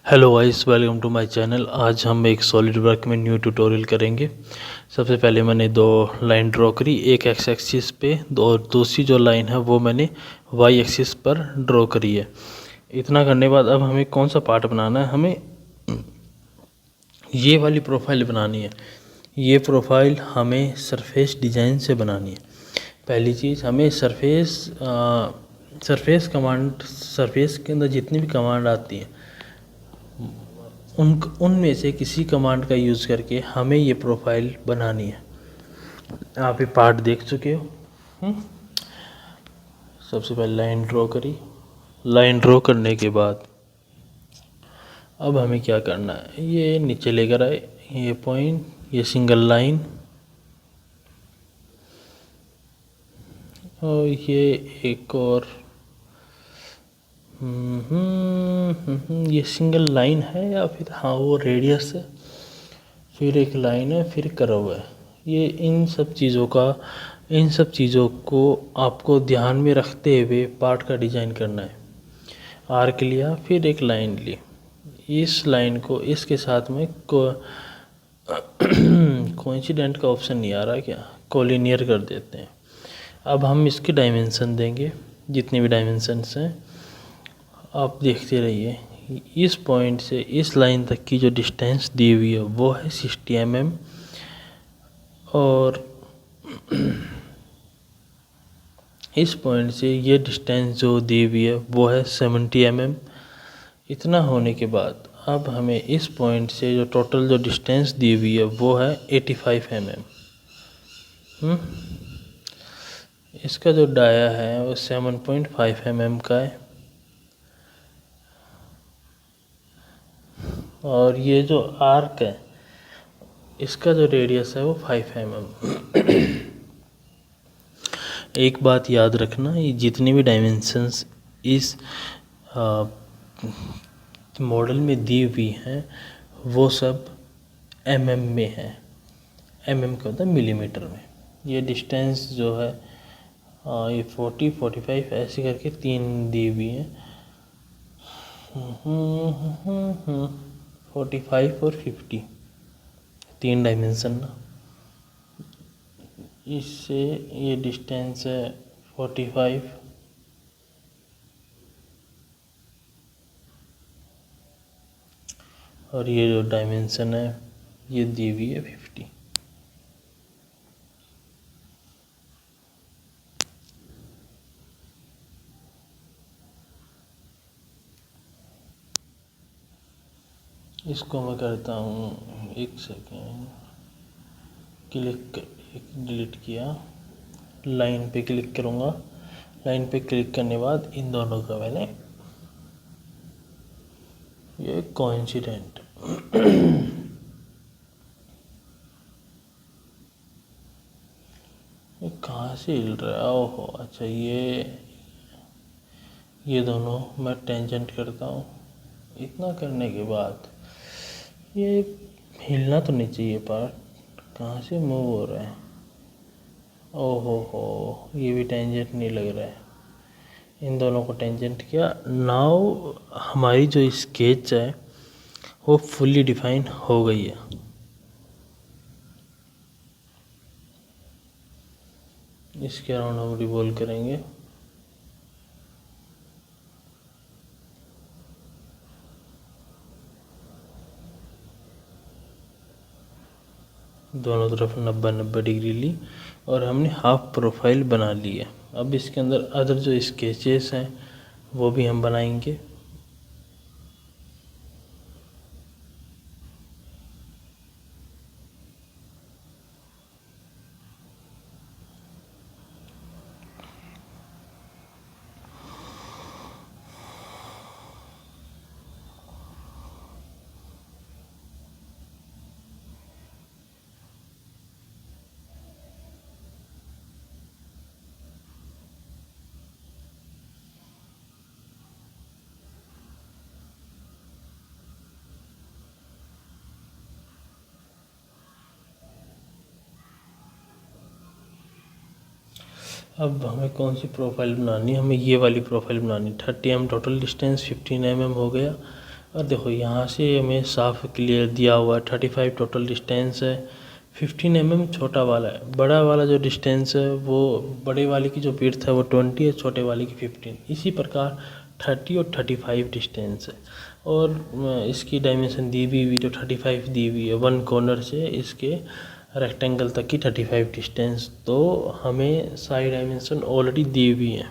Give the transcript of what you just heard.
Hello guys, welcome to my channel. आज हम एक सॉलिड वर्क में न्यू ट्यूटोरियल करेंगे। सबसे पहले मैंने दो लाइन ड्रॉ करी, एक एक्स एक्सिस पे और दूसरी जो लाइन है वो मैंने वाई एक्सिस पर ड्रॉ करी है। इतना करने के बाद अब हमें कौन सा पार्ट बनाना है, हमें ये वाली प्रोफाइल बनानी है। ये प्रोफाइल हमें सरफेस डिज़ाइन से बनानी है। पहली चीज़, हमें सरफेस कमांड, सरफेस के अंदर जितनी भी कमांड आती हैं उनमें से किसी कमांड का यूज़ करके हमें ये प्रोफाइल बनानी है। आप ये पार्ट देख चुके हो। सबसे पहले लाइन ड्रॉ करी। लाइन ड्रॉ करने के बाद अब हमें क्या करना है, ये नीचे लेकर आए, ये पॉइंट, ये सिंगल लाइन और ये एक और ये सिंगल लाइन है या फिर हाँ वो रेडियस है, फिर एक लाइन है, फिर कर्व है। ये इन सब चीज़ों को आपको ध्यान में रखते हुए पार्ट का डिज़ाइन करना है। आर्क लिया, फिर एक लाइन ली, इस लाइन को इसके साथ में कोइंसिडेंट का ऑप्शन नहीं आ रहा क्या, कोलिनियर कर देते हैं। अब हम इसकी डायमेंशन देंगे, जितनी भी डायमेंशंस हैं आप देखते रहिए। इस पॉइंट से इस लाइन तक की जो डिस्टेंस दी हुई है वो है 60 mm और इस पॉइंट से ये डिस्टेंस जो दी हुई है वो है 70 mm। इतना होने के बाद अब हमें इस पॉइंट से जो टोटल जो डिस्टेंस दी हुई है वो है 85 mm। इसका जो डाया है वो 7.5 mm का है और ये जो आर्क है इसका जो रेडियस है वो 5 mm। एक बात याद रखना, ये जितनी भी डायमेंशंस इस मॉडल में दी हुई हैं वो सब mm में है। mm का होता है मिलीमीटर में। ये डिस्टेंस जो है ये 40, 45 ऐसे करके तीन दी हुई हैं, 45 और 50, तीन डायमेंशन ना। इससे ये डिस्टेंस है 45 और ये जो डायमेंशन है ये दी हुई है 50। इसको मैं करता हूँ, एक सेकेंड, डिलीट किया, लाइन पे क्लिक करूँगा। लाइन पे क्लिक करने के बाद इन दोनों का मैंने ये कोइंसिडेंट ये कहाँ से हिल रहा है, ओहो अच्छा, ये दोनों मैं टेंजेंट करता हूँ। इतना करने के बाद ये हिलना तो नहीं चाहिए पार्ट, कहाँ से मूव हो रहा है, ओहो हो, ये भी टेंजेंट नहीं लग रहा है। इन दोनों को टेंजेंट किया। नाउ हमारी जो स्केच है वो फुल्ली डिफाइन हो गई है। इसके अराउंड हम रिवॉल्व करेंगे। दोनों तरफ 90-90 डिग्री ली और हमने हाफ प्रोफाइल बना ली है। अब इसके अंदर अदर जो स्केचेस हैं वो भी हम बनाएंगे। अब हमें कौन सी प्रोफाइल बनानी है, हमें ये वाली प्रोफाइल बनानी है। 30 mm टोटल डिस्टेंस, 15 mm हो गया। और देखो यहाँ से हमें साफ क्लियर दिया हुआ है 35 टोटल डिस्टेंस है। 15 mm छोटा वाला है, बड़ा वाला जो डिस्टेंस है वो बड़े वाले की जो विड्थ है वो 20 है, छोटे वाले की 15। इसी प्रकार 30 और 35 डिस्टेंस है। और इसकी डायमेंशन दी हुई तो 35 दी हुई है, वन कॉर्नर से इसके रेक्टेंगल तक की 35 डिस्टेंस। तो हमें साइड डायमेंशन ऑलरेडी दी हुई है।